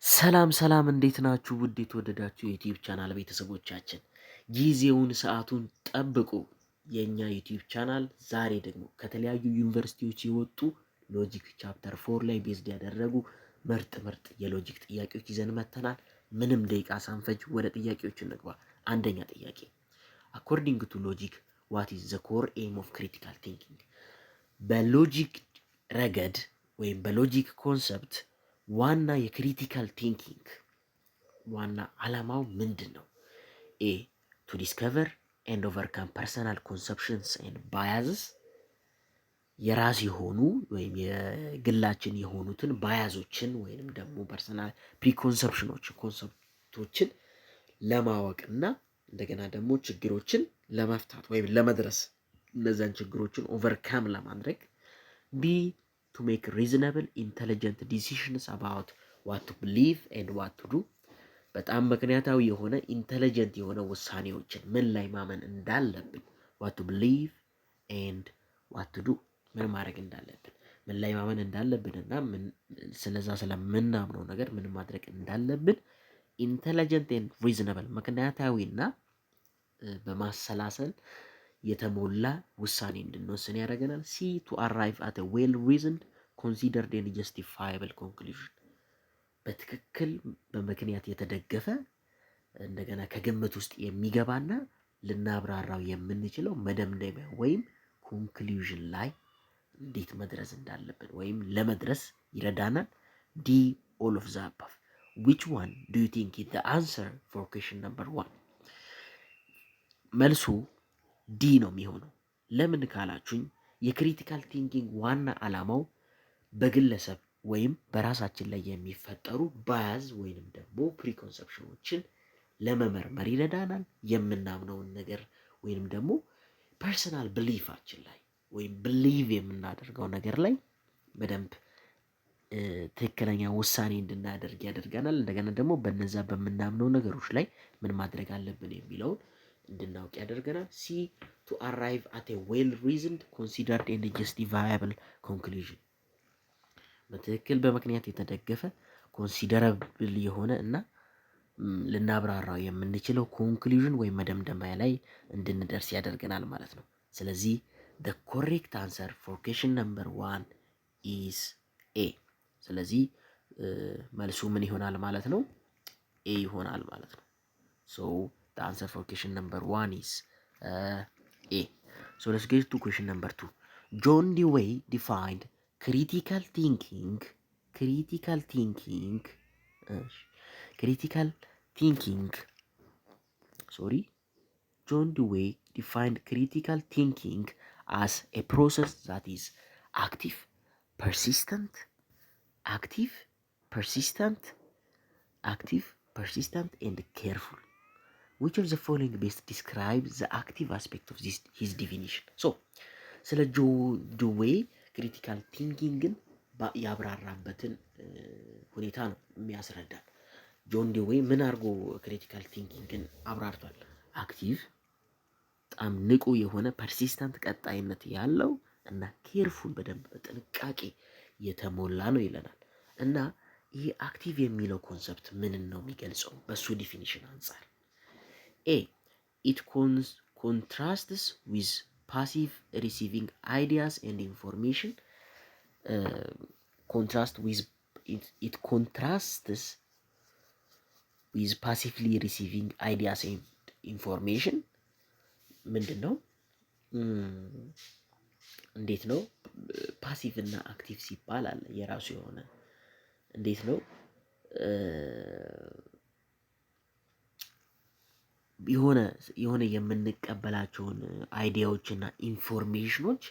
ሰላም እንዴት ናችሁ? ውድ የተወደዳችሁ የዩቲዩብ ቻናል ቤተሰቦቻችን ጊዜውን ሰዓቱን ጠብቁ የኛ ዩቲዩብ ቻናል ዛሬ ደግሞ ከተለያዩ ዩኒቨርሲቲዎች የወጡ ሎጂክ ቻፕተር 4 ላይ ቤዝድ ያደረጉ ምርጥ የሎጂክ ጥያቄዎች ይዘን መጥተናል። ምንም ደቂቃ ሳንፈጅ ወደ ጥያቄዎች እንግባ። አንደኛ ጥያቄ አኮርዲንግ ቱ ሎጂክ ዋት ኢዝ ዘ ኮር ኤም ኦፍ ክሪቲካል ቲንኪንግ? በሎጂክ ረገድ ወይም በሎጂክ ኮንሰፕት ዋና የክሪቲካል ቲንኪንግ ዋና ዓላማው ምንድን ነው? ኤ ቱ ዲስከቨር ኤንድ ኦቨርካም ፐርሰናል ኮንሰፕሽንስ ኤንድ ባያዝስ፣ የራስ የሆኑ ወይም የግላችን የሆኑትን ባያዞችን ወይም ደግሞ ፐርሰናል ፕሪኮንሰፕሽኖችን ኮንሰፕቶችን ለማወቅና እንደገና ደግሞ ችግሮችን ለመፍታት ወይም ለመድረስ እነዛን ችግሮችን ኦቨርካም ለማድረግ። ቢ to make reasonable intelligent decisions about what to believe and what to do፣ በጣም ምክንያታዊ የሆነ ኢንተለጀንት የሆነ ውሳኔዎችን ምን ላይ ማመን እንዳለብን what to believe and what to do፣ ምን ማድረግ እንዳለብን ምን ላይ ማመን እንዳለብንና ስለዛ ስለምናምነው ነገር ምን ማድረግ እንዳለብን ኢንተለጀንት ኤንድ ሪዝነብል ምክንያታዊና በማሰላሰል የተሞላ ውሳኔ እንድንወስን ያደርገናል። ሲ ቱ አራይቭ አት ዌል ሪዝንድ ኮንሲደርድ ኤንድ ጀስቲፋየብል ኮንክሉዥን፣ በትክክል በምክንያት የተደገፈ እንደገና ከግምት ውስጥ የሚገባና ልናብራራው የምንችለው መደምደሚያ ወይም ኮንክሉዥን ላይ እንዴት መድረስ እንዳለብን ወይም ለመድረስ ይረዳናል። ዲ ኦል ኦፍ ዘ አባቭ። ዊች ዋን ዱ ዩ ቲንክ ኢዝ ዘ አንሰር ፎር ኩዌሽን ነምበር 1? መልሱ ዲ ነው የሚሆነው። ለምን ካላችሁኝ የክሪቲካል ቲንኪንግ ዋና ዓላማው በግለሰብ ወይም በራሳችን ላይ የሚፈጠሩ ባያዝ ወይንም ደግሞ ፕሪኮንሰፕሽኖችን ለመመርመር ይረዳናል። የምናምነውን ነገር ወይንም ደግሞ ፐርሰናል ብሊፋችን ላይ ወይም ብሊቭ የምናደርገው ነገር ላይ በደንብ ትክክለኛ ውሳኔ እንድናደርግ ያደርገናል። እንደገና ደግሞ በነዛ በምናምነው ነገሮች ላይ ምን ማድረግ አለብን የሚለውን እንድናውቅ ያደርገናል። ሲ ቱ አራይቭ አት ዌል ሪዝንድ ኮንሲደርድ ኤንድ ጀስቲፋያብል ኮንክሉዥን፣ በትክክል በምክንያት የተደገፈ ኮንሲደረብል የሆነ እና ልናብራራው የምንችለው ኮንክሉዥን ወይም መደምደሚያ ላይ እንድንደርስ ያደርገናል ማለት ነው። ስለዚህ the correct answer for question number 1 is A። ስለዚህ መልሱ ምን ይሆናል ማለት ነው? A ይሆናል ማለት ነው። so the answer for question number 1 is A። so let's get to question number 2. John Dewey defined critical thinking John Dewey defined critical thinking as a process that is active, persistent and careful. Which of the following best describes the active aspect of his definition? So ስለ ጆን ክሪቲካል ቲንኪንግን ያብራራበትን ሁኔታ ነው የሚያስረዳን። ጆን ዲዌይ ምን አድርጎ ክሪቲካል ቲንኪንግን አብራርቷል? አክቲቭ፣ በጣም ንቁ የሆነ ፐርሲስታንት፣ ቀጣይነት ያለው እና ኬርፉል፣ በደንብ በጥንቃቄ የተሞላ ነው ይለናል። እና ይሄ አክቲቭ የሚለው ኮንሰፕት ምንን ነው የሚገልጸው በሱ ዲፊኒሽን አንጻር? ኤ ኢት ኮንትራስትስ ዊዝ passive receiving ideas and information. It contrasts with passively receiving ideas and information. ምንድን ነው? እንዴት ነው ፓሲቭ እና አክቲቭ ሲባል አለ የራሱ የሆነ እንዴት ነው የሆነ የምንቀበላቸውን አይዲያዎችና ኢንፎርሜሽኖች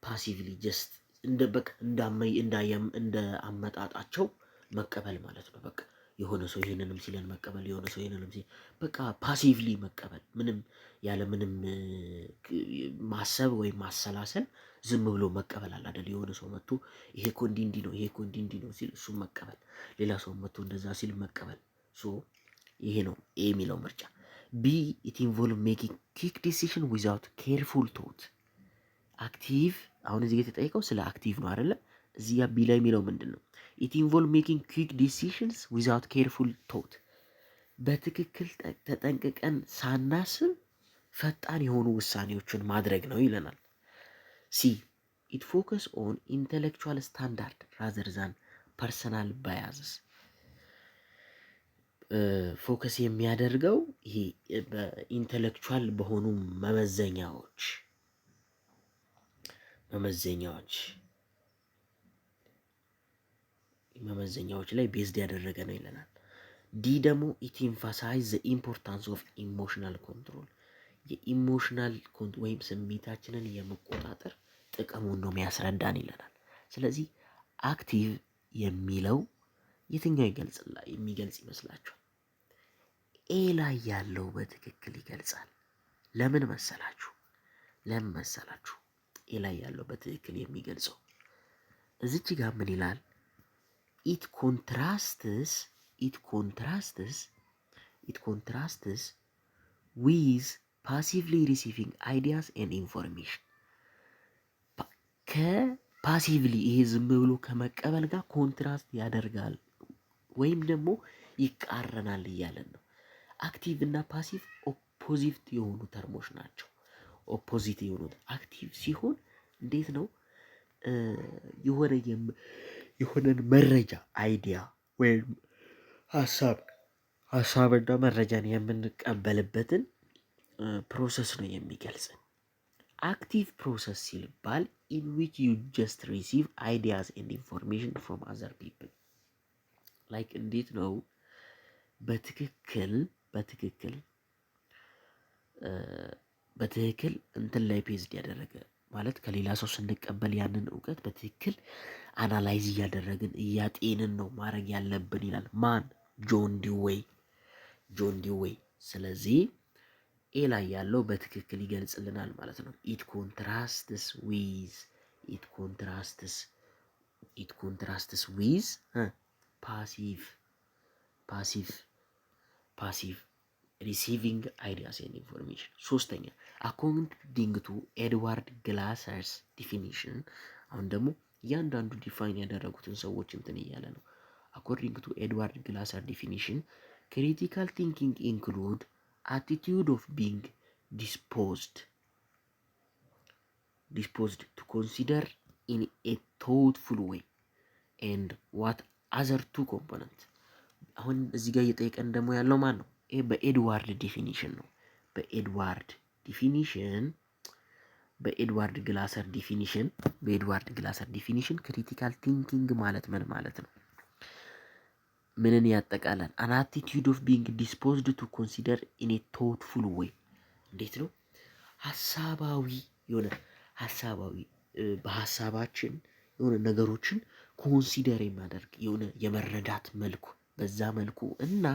ፓሲቭሊ ጀስት እንደ አመጣጣቸው መቀበል ማለት ነው። በቃ የሆነ ሰው ይሄንንም ሲለን መቀበል፣ የሆነ ሰው ይሄንንም ሲል በቃ ፓሲቭሊ መቀበል፣ ምንም ያለ ምንም ማሰብ ወይም ማሰላሰል ዝም ብሎ መቀበል አለ አይደል? የሆነ ሰው መጥቶ ይሄ እኮ እንዲህ ነው፣ ይሄ እኮ እንዲህ ነው ሲል እሱም መቀበል፣ ሌላ ሰው መጥቶ እንደዛ ሲል መቀበል። ይሄ ነው ኤ የሚለው ምርጫ። ቢ ኢት ኢንቮልቭ ሜኪንግ ኩዊክ ዲሲዥን ዊዛውት ኬርፉል ቶት። አክቲቭ አሁን እዚህ የተጠየቀው ስለ አክቲቭ ነው አይደለ? እዚህ ጋር ቢ ላይ የሚለው ምንድን ነው? ኢት ኢንቮልቭ ሜኪንግ ኩዊክ ዲሲሽንስ ዊዛውት ኬርፉል ቶት። በትክክል ተጠንቅቀን ሳናስብ ፈጣን የሆኑ ውሳኔዎችን ማድረግ ነው ይለናል። ሲ ኢት ፎከስ ኦን ኢንቴሌክቹዋል ስታንዳርድ ራዘር ዛን ፐርሰናል ባያዝስ። ፎከስ የሚያደርገው ይሄ በኢንቴሌክቹዋል በሆኑ መመዘኛዎች ላይ ቤዝድ ያደረገ ነው ይለናል። ዲ ደግሞ ኢት ኤምፋሳይዝ ዘ ኢምፖርታንስ ኦፍ ኢሞሽናል ኮንትሮል። የኢሞሽናል ወይም ስሜታችንን የመቆጣጠር ጥቅሙን ነው የሚያስረዳን ይለናል። ስለዚህ አክቲቭ የሚለው የትኛው የሚገልጽ ይመስላችኋል? ኤ ላይ ያለው በትክክል ይገልጻል። ለምን መሰላችሁ? ኤ ላይ ያለው በትክክል የሚገልጸው እዚች ጋር ምን ይላል? ኢት ኮንትራስትስ ዊዝ ፓሲቭሊ ሪሲቪንግ አይዲያስ ኤንድ ኢንፎርሜሽን። ከፓሲቭሊ ይሄ ዝም ብሎ ከመቀበል ጋር ኮንትራስት ያደርጋል ወይም ደግሞ ይቃረናል እያለን ነው። አክቲቭ እና ፓሲቭ ኦፖዚት የሆኑ ተርሞች ናቸው። ኦፖዚት የሆኑት አክቲቭ ሲሆን እንዴት ነው የሆነን መረጃ አይዲያ ወይም ሀሳብና መረጃን የምንቀበልበትን ፕሮሰስ ነው የሚገልጽን። አክቲቭ ፕሮሰስ ሲባል ኢን ዊች ዩ ጀስት ሪሲቭ አይዲያስ ኤንድ ኢንፎርሜሽን ፍሮም አዘር ፒፕል። ላይክ እንዴት ነው በትክክል እንትን ላይ ቤዝድ ያደረገ ማለት ከሌላ ሰው ስንቀበል ያንን እውቀት በትክክል አናላይዝ እያደረግን እያጤንን ነው ማድረግ ያለብን ይላል ማን? ጆን ዲዌይ። ስለዚህ ኤ ላይ ያለው በትክክል ይገልጽልናል ማለት ነው። ኢት ኮንትራስትስ ዊዝ ፓሲቭ ሪሲቪንግ አይዲያስ ኤንድ ኢንፎርሜሽን። ሶስተኛ አኮርዲንግ ቱ ኤድዋርድ ግላሰርስ ዲፊኒሽን። አሁን ደግሞ እያንዳንዱ ዲፋይን ያደረጉትን ሰዎች እንትን እያለ ነው። አኮርዲንግ ቱ ኤድዋርድ ግላሰር ዲፊኒሽን ክሪቲካል ቲንኪንግ ኢንክሉድ attitude of being disposed to consider in a thoughtful way and what other two component. አሁን እዚህ ጋር እየጠየቀን ደግሞ ያለው ማን ነው? ይሄ በኤድዋርድ ዲፊኒሽን ነው። በኤድዋርድ ግላሰር ዲፊኒሽን ክሪቲካል ቲንኪንግ ማለት ምን ማለት ነው? ምንን ያጠቃላል? an attitude of being disposed to consider in a thoughtful way። እንዴት ነው? በሀሳባችን የሆነ ነገሮችን ኮንሲደር የማደርግ የሆነ የመረዳት መልኩ በዛ መልኩ እና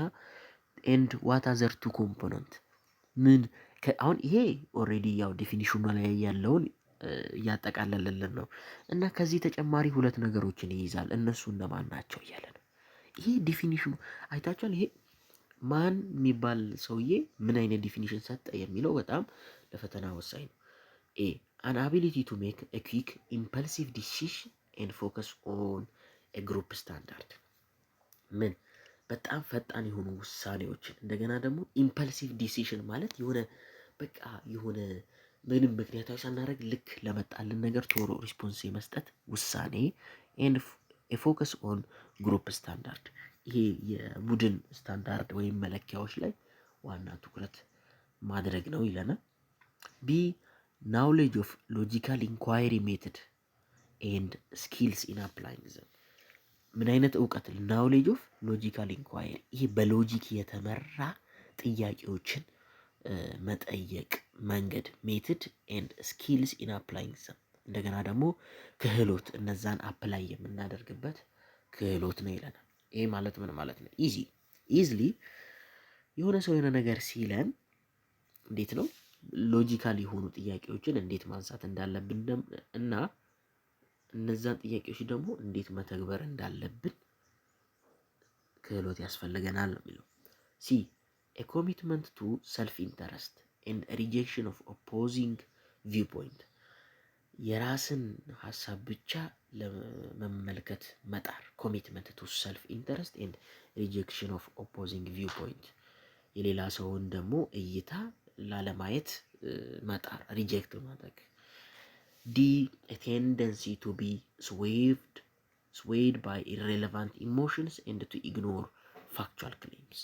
ኤንድ ዋት አዘር ቱ ኮምፖነንት ምን አሁን ይሄ ኦልሬዲ ያው ዲፊኒሽኑ ላይ ያለውን እያጠቃለለልን ነው እና ከዚህ ተጨማሪ ሁለት ነገሮችን ይይዛል። እነሱ እነማን ናቸው እያለ ነው። ይሄ ዲፊኒሽኑ አይታችኋል። ይሄ ማን የሚባል ሰውዬ ምን አይነት ዲፊኒሽን ሰጠ የሚለው በጣም ለፈተና ወሳኝ ነው። ኤ an ability to make a quick impulsive decision and focus on a group standard። ምን በጣም ፈጣን የሆኑ ውሳኔዎችን እንደገና ደግሞ ኢምፐልሲቭ ዲሲሽን ማለት የሆነ ምንም ምክንያታዊ ሳናደርግ ልክ ለመጣልን ነገር ቶሎ ሪስፖንስ የመስጠት ውሳኔ ኤንድ ፎከስ ኦን ግሩፕ ስታንዳርድ። ይሄ የቡድን ስታንዳርድ ወይም መለኪያዎች ላይ ዋና ትኩረት ማድረግ ነው ይለናል። ቢ ናውሌጅ ኦፍ ሎጂካል ኢንኳይሪ ሜትድ ኤንድ ስኪልስ ኢን አፕላይንግ ዘም። ምን አይነት እውቀት? ናውሌጅ ኦፍ ሎጂካል ኢንኳይሪ፣ ይሄ በሎጂክ የተመራ ጥያቄዎችን መጠየቅ መንገድ፣ ሜትድ ኤንድ ስኪልስ ኢን አፕላይንግ ዘም። እንደገና ደግሞ ክህሎት፣ እነዛን አፕላይ የምናደርግበት ክህሎት ነው ይለናል። ይሄ ማለት ምን ማለት ነው? ኢዝሊ የሆነ ሰው የሆነ ነገር ሲለን እንዴት ነው ሎጂካል የሆኑ ጥያቄዎችን እንዴት ማንሳት እንዳለብን እና እነዛን ጥያቄዎች ደግሞ እንዴት መተግበር እንዳለብን ክህሎት ያስፈልገናል ነው የሚለው። ሲ ኤ ኮሚትመንት ቱ ሰልፍ ኢንተረስት ኤንድ ሪጀክሽን ኦፍ ኦፖዚንግ ቪው ፖይንት። የራስን ሀሳብ ብቻ ለመመልከት መጣር ኮሚትመንት ቱ ሰልፍ ኢንተረስት ኤንድ ሪጀክሽን ኦፍ ኦፖዚንግ ቪው ፖይንት የሌላ ሰውን ደግሞ እይታ ላለማየት መጣር ሪጀክት ማድረግ። ዲ ቴንደንሲ ቱ ቢ swayed by irrelevant emotions and to ignore factual claims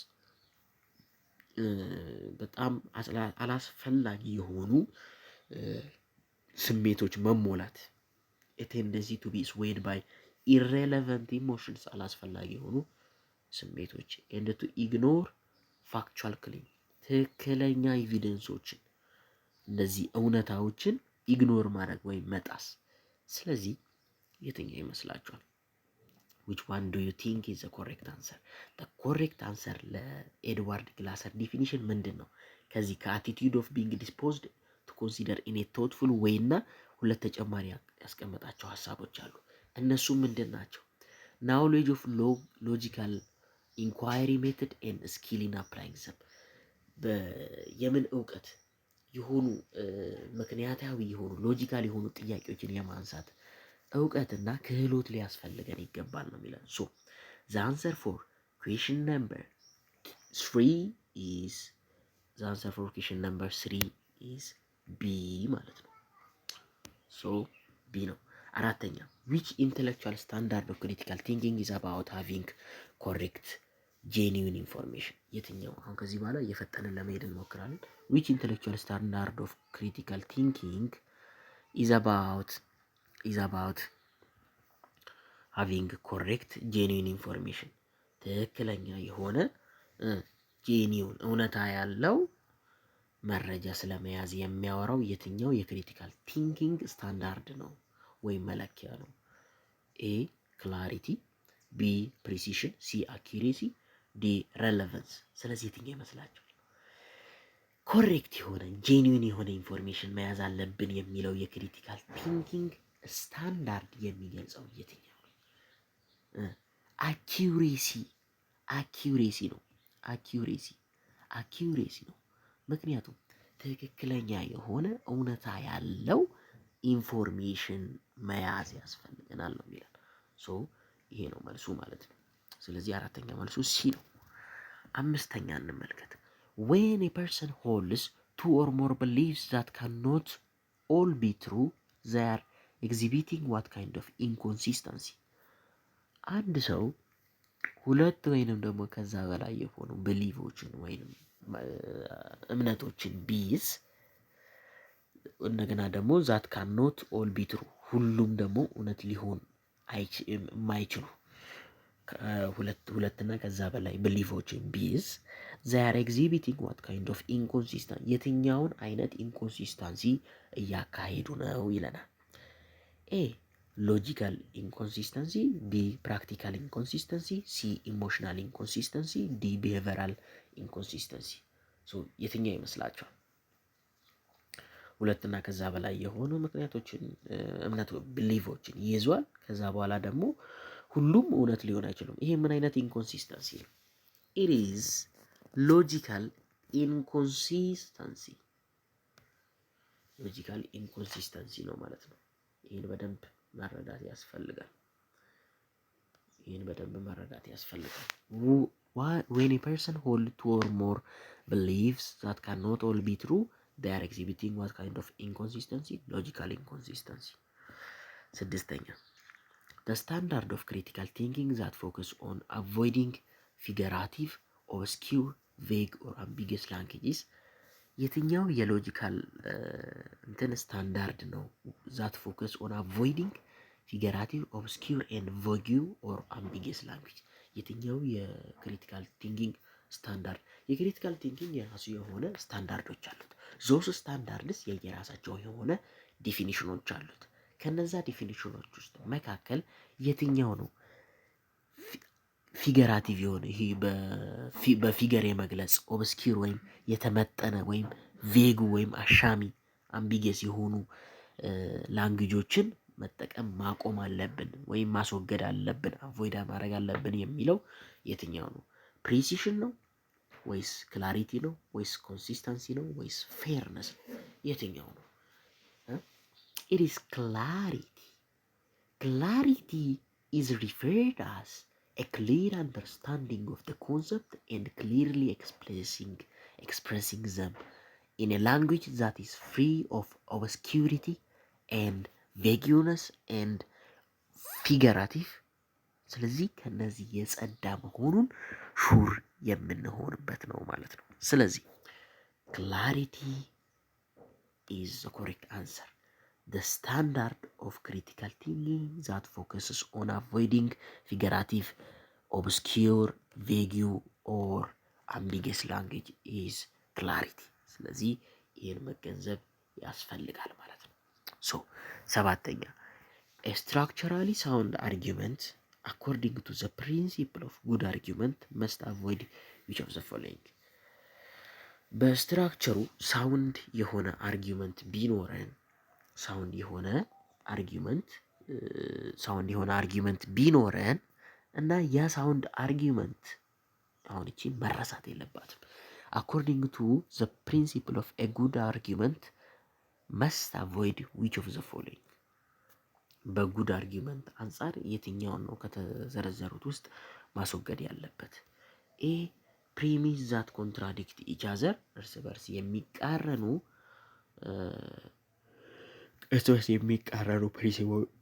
በጣም አላስፈላጊ የሆኑ ስሜቶች መሞላት a tendency to be swayed by irrelevant emotions አላስፈላጊ የሆኑ ስሜቶች and to ignore factual claim ትክክለኛ ኤቪደንሶችን እነዚህ እውነታዎችን ኢግኖር ማድረግ ወይም መጣስ። ስለዚህ የትኛው ይመስላችኋል? which one do you think is the correct answer? the correct answer ለኤድዋርድ ግላሰር ዲፊኒሽን ምንድን ነው? ከዚህ ከአቲቲዩድ ኦፍ ቢንግ ዲስፖዝድ to consider in a thoughtful way እና ሁለት ተጨማሪ ያስቀመጣቸው ሐሳቦች አሉ። እነሱ ምንድን ናቸው? knowledge of logical inquiry method and skill in applying them የምን እውቀት የሆኑ ምክንያታዊ የሆኑ ሎጂካል የሆኑ ጥያቄዎችን የማንሳት እውቀትና ክህሎት ሊያስፈልገን ይገባል ነው የሚለው። ሶ the answer for question number 3 is B ማለት ነው። ሶ B ነው። አራተኛ which intellectual standard of critical thinking is about having correct genuine information የትኛው? አሁን ከዚህ በኋላ እየፈጠንን ለመሄድ እንሞክራለን። which intellectual standard of critical thinking is about having correct genuine information ትክክለኛ የሆነ ጄኒውን እውነታ ያለው መረጃ ስለመያዝ የሚያወራው የትኛው የክሪቲካል ቲንኪንግ ስታንዳርድ ነው ወይም መለኪያ ነው? ኤ ክላሪቲ፣ ቢ ፕሪሲሽን፣ ሲ አኪሬሲ፣ ዲ ሬሌቫንስ። ስለዚህ የትኛው ይመስላችኋል? ኮሬክት የሆነ ጄኒውን የሆነ ኢንፎርሜሽን መያዝ አለብን የሚለው የክሪቲካል ቲንኪንግ ስታንዳርድ የሚገልጸው የትኛው ነው? አኪሬሲ ነው። አኪሬሲ ነው። ምክንያቱም ትክክለኛ የሆነ እውነታ ያለው ኢንፎርሜሽን መያዝ ያስፈልገናል ነው የሚለው። ሶ ይሄ ነው መልሱ ማለት ነው። ስለዚህ አራተኛ መልሱ ሲ ነው። አምስተኛ እንመልከት። when a person holds two or more beliefs that cannot all be true they are exhibiting what kind of inconsistency? አንድ ሰው ሁለት ወይንም ደግሞ ከዛ በላይ የሆኑ ብሊቮችን ወይንም እምነቶችን ቢይዝ እንደገና ደግሞ ዛት ካኖት ኦል ቢ ትሩ ሁሉም ደግሞ እውነት ሊሆን የማይችሉ ሁለትና ከዛ በላይ ብሊቮችን ቢይዝ they are exhibiting what kind of inconsistency የትኛውን አይነት ኢንኮንሲስተንሲ እያካሄዱ ነው ይለናል። ኤ ሎጂካል ኢንኮንሲስተንሲ፣ ቢ ፕራክቲካል ኢንኮንሲስተንሲ፣ ሲ ኢሞሽናል ኢንኮንሲስተንሲ፣ ዲ ቢሄቨራል ኢንኮንሲስተንሲ። ሶ የትኛው ይመስላችኋል? ሁለትና ከዛ በላይ የሆኑ ምክንያቶችን እምነት ብሊቮችን ይዟል። ከዛ በኋላ ደግሞ ሁሉም እውነት ሊሆን አይችሉም። ይሄ ምን አይነት ኢንኮንሲስተንሲ ነው? it is logical inconsistency ነው ማለት ነው። ይህን በደንብ መረዳት ያስፈልጋል። when a person hold two or more beliefs that cannot all be true they are exhibiting what kind of inconsistency? logical inconsistency። ስድስተኛ the standard of critical thinking that focus on avoiding figurative, obscure, vague or ambiguous languages የትኛው የሎጂካል ስታንዳርድ ነው? that focus on avoiding figurative, obscure and vague or ambiguous language የትኛው የክሪቲካል ቲንኪንግ ስታንዳርድ? የክሪቲካል ቲንኪንግ የራሱ የሆነ ስታንዳርዶች አሉት። ዞስ ስታንዳርድስ የየራሳቸው የሆነ ዲፊኒሽኖች አሉት። ከነዛ ዲፊኒሽኖች ውስጥ መካከል የትኛው ነው ፊገራቲቭ የሆነ ይሄ በፊገር የመግለጽ ኦብስኪር ወይም የተመጠነ ወይም ቬጉ ወይም አሻሚ አምቢጌስ የሆኑ ላንጉጆችን መጠቀም ማቆም አለብን ወይም ማስወገድ አለብን፣ አቮይድ ማድረግ አለብን የሚለው የትኛው ነው? ፕሪሲሽን ነው ወይስ ክላሪቲ ነው ወይስ ኮንሲስተንሲ ነው ወይስ ፌርነስ ነው? የትኛው ነው? it is clarity clarity is referred as a clear understanding of the concept and clearly expressing them in a language that is free of obscurity and vagueness and figurative። ስለዚህ ከነዚህ የጸዳ መሆኑን ሹር የምንሆንበት ነው ማለት ነው። ስለዚህ clarity is the correct answer. The standard of critical thinking that focuses on avoiding figurative, obscure, vague or ambiguous language is clarity. ስለዚህ ይህን መገንዘብ ያስፈልጋል ማለት ነው። ሶ ሰባተኛ a structurally sound argument according to the principle of good argument must avoid which of the following? በስትራክቸሩ ሳውንድ የሆነ አርጊመንት ቢኖረን ሳውንድ የሆነ አርጊመንት ቢኖረን እና ያ ሳውንድ አርጊመንት አሁን እቺ መረሳት የለባትም። according to the principle of a good argument must avoid which of the following? በጉድ አርጊመንት አንጻር የትኛውን ነው ከተዘረዘሩት ውስጥ ማስወገድ ያለበት? ኤ ፕሪሚስ ዛት ኮንትራዲክት ኢች አዘር እርስ በርስ የሚቃረኑ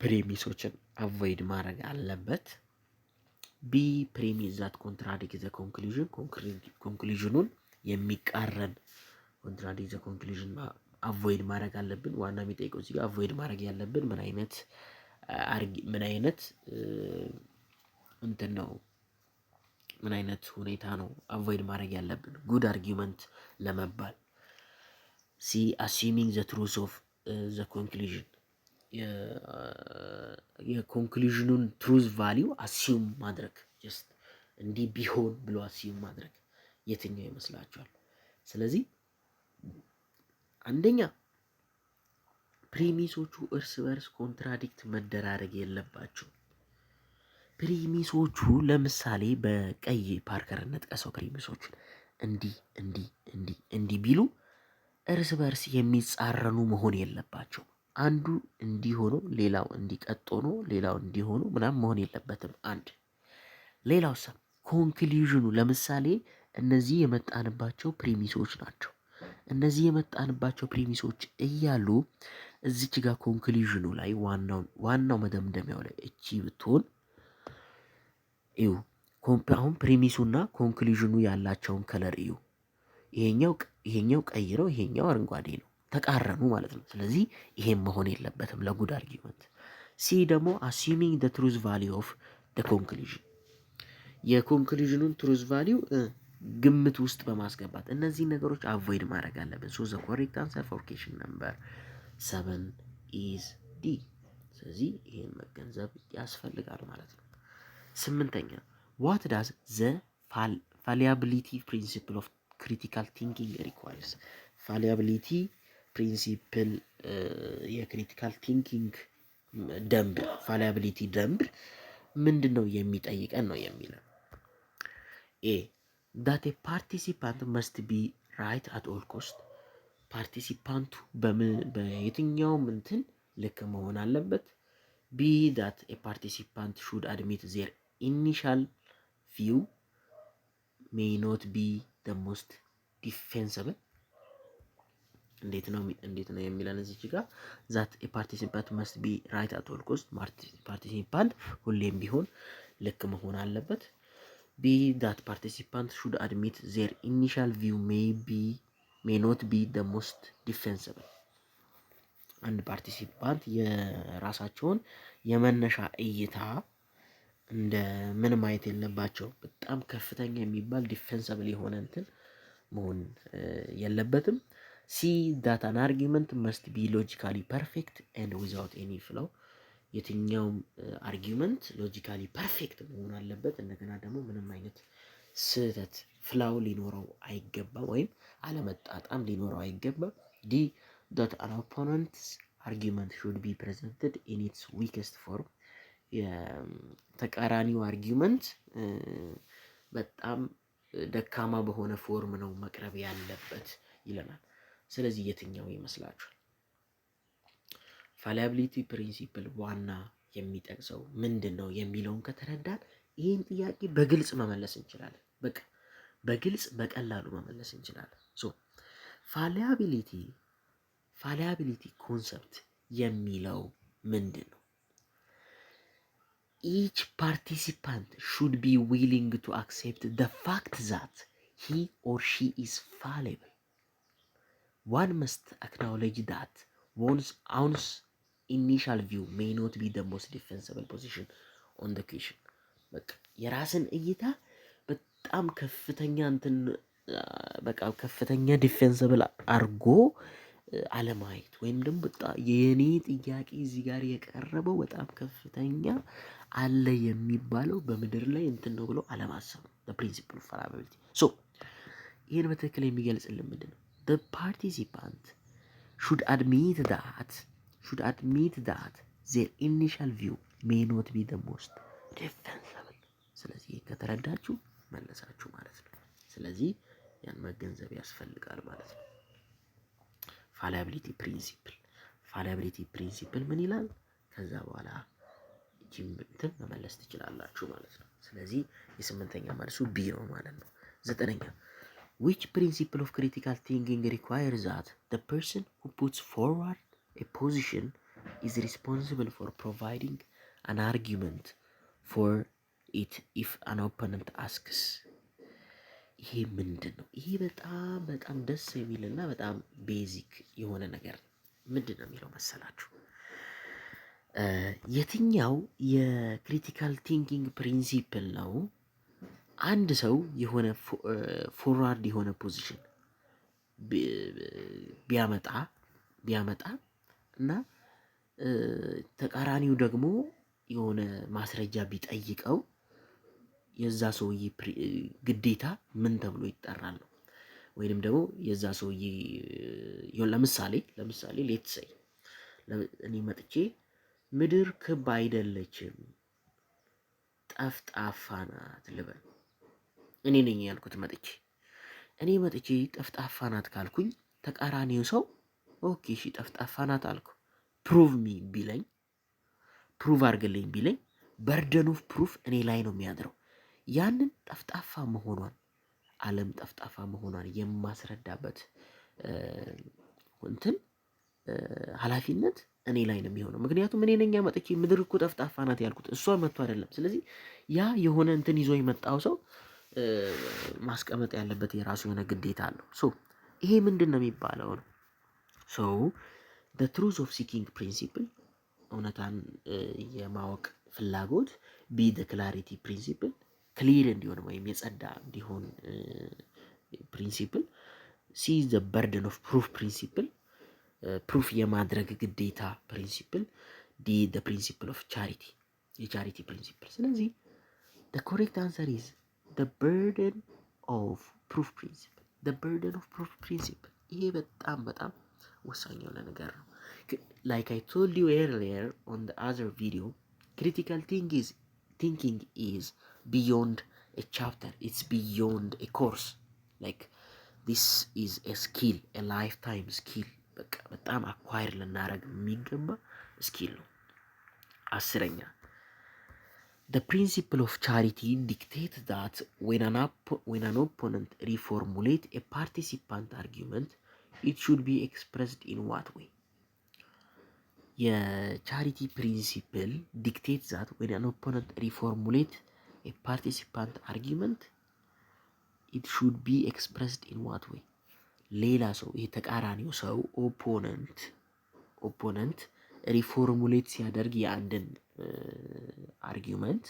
ፕሪሚሶችን አቮይድ ማድረግ አለበት። ቢ ፕሪሚስ ዛት ኮንትራዲክት ዘ ኮንክሉዥኑን የሚቃረን ኮንትራዲክት ዘ ኮንክሉዥን አቮይድ ማድረግ አለብን። ዋና የሚጠይቀው እዚህ ጋር አቮይድ ማድረግ ያለብን ምን አይነት ሁኔታ ነው አቮይድ ማድረግ ያለብን ጉድ አርጊመንት ለመባል? ሲ አሲዩሚንግ ዘ ትሩዝ ኦፍ ዘ ኮንክሉዥን የኮንክሉዥኑን ትሩዝ ቫሊዩ አሲዩም ማድረግ ጀስት እንዲህ ቢሆን ብሎ አሲዩም ማድረግ የትኛው ይመስላችኋል? ስለዚህ አንደኛ ፕሪሚሶቹ እርስ በርስ ኮንትራዲክት መደራረግ የለባቸው። ፕሪሚሶቹ ለምሳሌ በቀይ ፓርከር እንጥቀሰው ፕሪሚሶቹን እንዲህ ቢሉ እርስ በርስ የሚጻረኑ መሆን የለባቸው። አንዱ እንዲህ ሆኖ ሌላው እንዲቀጥ ሆኖ ሌላው እንዲህ ሆኖ ምናምን መሆን የለበትም። አንድ ሌላው ኮንክሉዥኑ ለምሳሌ እነዚህ የመጣንባቸው ፕሪሚሶች ናቸው። እነዚህ የመጣንባቸው ፕሪሚሶች እያሉ እዚች ጋር ኮንክሉዥኑ ላይ ዋናው መደምደሚያው ላይ እቺ ብትሆን እዩ። አሁን ፕሪሚሱና ኮንክሉዥኑ ያላቸውን ከለር እዩ። ይሄኛው ቀይ ነው፣ ይሄኛው አረንጓዴ ነው፣ ተቃረኑ ማለት ነው። ስለዚህ ይሄም መሆን የለበትም ለጉድ አርጊመንት። ሲ ደግሞ አሲዩሚንግ ዘ ትሩዝ ቫሊዩ ኦፍ ዘ ኮንክሉዥን የኮንክሉዥኑን ትሩዝ ቫሊዩ ግምት ውስጥ በማስገባት እነዚህ ነገሮች አቮይድ ማድረግ አለብን። ሶ ዘ ኮሬክት አንሰር ፎር ኩዌስችን ነምበር 7 ኢዝ ዲ። ስለዚህ ይሄን መገንዘብ ያስፈልጋል ማለት ነው። ስምንተኛ ዋት ዳዝ ዘ ፋሊያቢሊቲ ፕሪንሲፕል ኦፍ ክሪቲካል ቲንኪንግ ሪኳየርስ? ፋሊያቢሊቲ ፕሪንሲፕል የክሪቲካል ቲንኪንግ ደንብ ፋሊያቢሊቲ ደንብ ምንድን ነው የሚጠይቀን ነው የሚለው? ኤ ዳት ኤ ፓርቲሲፓንት መስት ቢ ራይት አት ኦል ኮስት። ፓርቲሲፓንቱ በየትኛውም እንትን ልክ መሆን አለበት። ቢ ዳት ኤ ፓርቲሲፓንት ሹድ አድሚት ዜር ኢኒሻል ቪው ሜይ ኖት ቢ ደ ሞስት ዲፌንሰብል። እንዴት ነው የሚለን እዚች ጋር ዛት ፓርቲሲፓንት መስት ቢ ራይት አት ኦል ኮስት። ፓርቲሲፓንት ሁሌም ቢሆን ልክ መሆን አለበት። ቢ ዳት ፓርቲሲፓንት ሹድ አድሚት ዜር ኢኒሻል ቪው ሜይ ኖት ቢ ደ ሞስት ዲፌንሰብል። አንድ ፓርቲሲፓንት የራሳቸውን የመነሻ እይታ እንደ ምን ማየት የለባቸው፣ በጣም ከፍተኛ የሚባል ዲፌንሰብል የሆነ እንትን መሆን የለበትም። ሲ ዳት አን አርጊመንት መስት ቢ ሎጂካሊ ፐርፌክት ኤንድ ዊዛውት ኤኒ ፍላው። የትኛውም አርጊመንት ሎጂካሊ ፐርፌክት መሆን አለበት። እንደገና ደግሞ ምንም አይነት ስህተት ፍላው ሊኖረው አይገባም፣ ወይም አለመጣጣም ሊኖረው አይገባም። ዲ ዳት አን ኦፖነንትስ አርጊመንት ሹድ ቢ ፕሬዘንትድ ኢን ኢትስ ዊክስት ፎርም። የተቃራኒው አርጊመንት በጣም ደካማ በሆነ ፎርም ነው መቅረብ ያለበት ይለናል። ስለዚህ የትኛው ይመስላችኋል? ፋሊያቢሊቲ ፕሪንሲፕል ዋና የሚጠቅሰው ምንድን ነው የሚለውን ከተረዳን ይህን ጥያቄ በግልጽ መመለስ እንችላለን። በቃ በግልጽ በቀላሉ መመለስ እንችላለን። ሶ ፋሊያቢሊቲ ኮንሰፕት የሚለው ምንድን ነው? each participant should be willing to accept the fact that he or she is fallible. One must acknowledge that one's initial view may not be the most defensible position on the question. በቃ የራስን እይታ በጣም ከፍተኛ በቃ ከፍተኛ ዲፌንሰብል አርጎ አለማየት ወይም ደግሞ በጣም የኔ ጥያቄ እዚህ ጋር የቀረበው በጣም ከፍተኛ አለ የሚባለው በምድር ላይ ነው ብሎ አለማሰብ ነው። the principle of fallibility so ይሄን በትክክል የሚገልጽልን ምንድን ነው? the participant should admit that their initial view may not be the most defensible. ስለዚህ ከተረዳችሁ መለሳችሁ ማለት ነው። ስለዚህ ያን መገንዘብ ያስፈልጋል ማለት ነው። ፋሊያቢሊቲ ፕሪንሲፕል ምን ይላል? ከዛ በኋላ ጅምብትን መመለስ ትችላላችሁ ማለት ነው። ስለዚህ የስምንተኛ መልሱ ቢ ነው ማለት ነው። ዘጠነኛ which principle of critical thinking requires that the person who puts forward a position is responsible for providing an argument for it if an opponent asks. ይሄ ምንድን ነው? ይሄ በጣም ደስ የሚልና በጣም ቤዚክ የሆነ ነገር ምንድን ነው የሚለው መሰላችሁ? የትኛው የክሪቲካል ቲንኪንግ ፕሪንሲፕል ነው አንድ ሰው የሆነ ፎርዋርድ የሆነ ፖዚሽን ቢያመጣ እና ተቃራኒው ደግሞ የሆነ ማስረጃ ቢጠይቀው የዛ ሰውዬ ግዴታ ምን ተብሎ ይጠራል ነው? ወይንም ደግሞ የዛ ሰውዬ ለምሳሌ ሌትስ ሴይ እኔ መጥቼ ምድር ክብ አይደለችም ጠፍጣፋ ናት ልበል። እኔ ነኝ ያልኩት መጥቼ ጠፍጣፋ ናት ካልኩኝ ተቃራኒው ሰው ኦኬ እሺ ጠፍጣፋ ናት አልኩ ፕሩቭ አድርግልኝ ቢለኝ በርደን ኦፍ ፕሩፍ እኔ ላይ ነው የሚያድረው። ያንን ጠፍጣፋ መሆኗን ጠፍጣፋ መሆኗን የማስረዳበት ኃላፊነት እኔ ላይ ነው የሚሆነው። ምክንያቱም እኔ ነኝ መጥቼ ምድር እኮ ጠፍጣፋ ናት ያልኩት እሷ መጥቶ አይደለም። ስለዚህ ያ የሆነ ይዞ የመጣው ሰው ማስቀመጥ ያለበት የራሱ የሆነ ግዴታ አለው። ይሄ ምንድን ነው የሚባለው ነው? the truth of seeking principle እውነታን የማወቅ ፍላጎት be the clarity principle ክሊር እንዲሆን ወይም የጸዳ እንዲሆን ፕሪንሲፕል ሲ the burden of proof principle ፕሩፍ የማድረግ ግዴታ ፕሪንሲፕል ዲ the principle of charity የቻሪቲ ፕሪንሲፕል። ስለዚህ the correct answer is the burden of proof principle ይሄ በጣም ወሳኝ የሆነ ነገር ነው። like I told you earlier on the other video, critical thinking is beyond a chapter, it's beyond a course. like this is a skill, a lifetime skill. በጣም አኳየር ልናደርግ የሚገባ ስኪል ነው። አስረኛ the principle of charity dictates that when an opponent reformulate a participant argument it should be expressed in what way? የቻሪቲ ፕሪንሲፕል ዲክቴት ዛት when an opponent reformulate a participant argument it should be expressed in what way? ሌላ ሰው ይሄ ተቃራኒው ሰው ኦፖነንት ሪፎርሙሌት ሲያደርግ የአንድን አርጊውመንት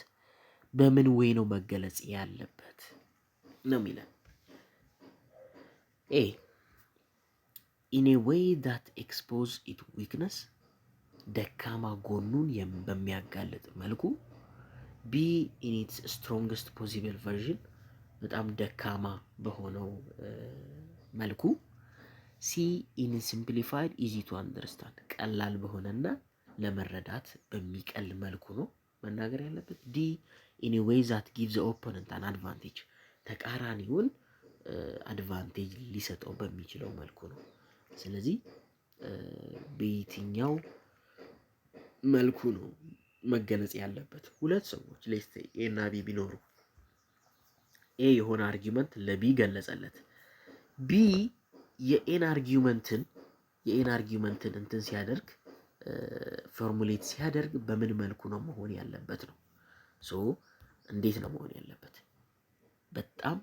በምን ወይ ነው መገለጽ ያለበት ነው የሚለን። ኤ in a way that expose its weakness ደካማ ጎኑን በሚያጋልጥ መልኩ። ቢ in its strongest possible version በጣም ደካማ በሆነው መልኩ። ሲ in simplified easy to understand ቀላል በሆነና ለመረዳት በሚቀል መልኩ ነው መናገር ያለበት። ዲ in a way that gives the opponent an advantage ተቃራኒውን አድቫንቴጅ ሊሰጠው በሚችለው መልኩ ነው። ስለዚህ በየትኛው መልኩ ነው መገለጽ ያለበት። ሁለት ሰዎች ሌስቴ ኤ እና ቢ ቢኖሩ ኤ የሆነ አርጊውመንት ለቢ ገለጸለት። ቢ የኤን አርጊውመንትን እንትን ሲያደርግ ፎርሙሌት ሲያደርግ በምን መልኩ ነው መሆን ያለበት ነው። ሶ እንዴት ነው መሆን ያለበት? በጣም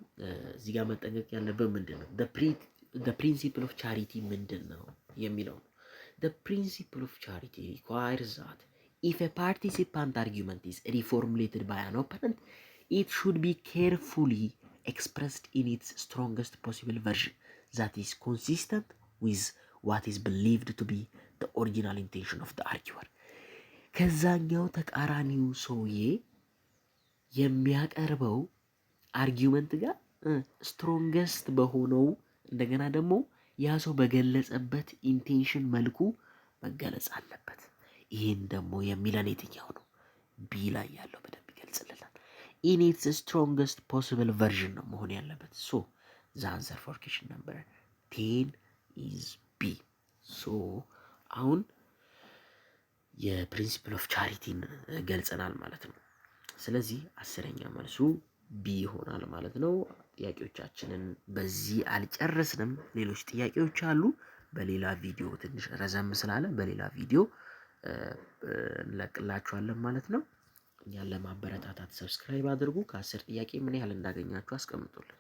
እዚህ ጋር መጠንቀቅ ያለበት ምንድን ነው? the principle of charity ምንድን ነው የሚለው ነው። the principle of charity requires that if a participant argument is reformulated by an opponent, it should be carefully expressed in its strongest possible version that is consistent with what is believed to be the original intention of the arguer. ከዛኛው ተቃራኒው ሰውዬ የሚያቀርበው አርጊውመንት ጋር ስትሮንገስት በሆነው እንደገና ደግሞ ያ ሰው በገለጸበት ኢንቴንሽን መልኩ መገለጽ አለበት። ይህን ደግሞ የሚለን የትኛው ነው? ቢ ላይ ያለው በደንብ ይገልጽልናል። ኢን ኢትስ ስትሮንገስት ፖሲብል ቨርዥን ነው መሆን ያለበት። ሶ ዘ አንሰር ፎር ኩዌስችን ነምበር 10 ኢዝ ቢ። ሶ አሁን የፕሪንሲፕል ኦፍ ቻሪቲን ገልጸናል ማለት ነው። ስለዚህ 10ኛ መልሱ ቢ ይሆናል ማለት ነው። ጥያቄዎቻችንን በዚህ አልጨረስንም። ሌሎች ጥያቄዎች አሉ። በሌላ ቪዲዮ ትንሽ ረዘም ስላለ በሌላ ቪዲዮ እንለቅላችኋለን ማለት ነው። እኛን ለማበረታታት ሰብስክራይብ አድርጉ። ከ10 ጥያቄ ምን ያህል እንዳገኛችሁ አስቀምጡልን።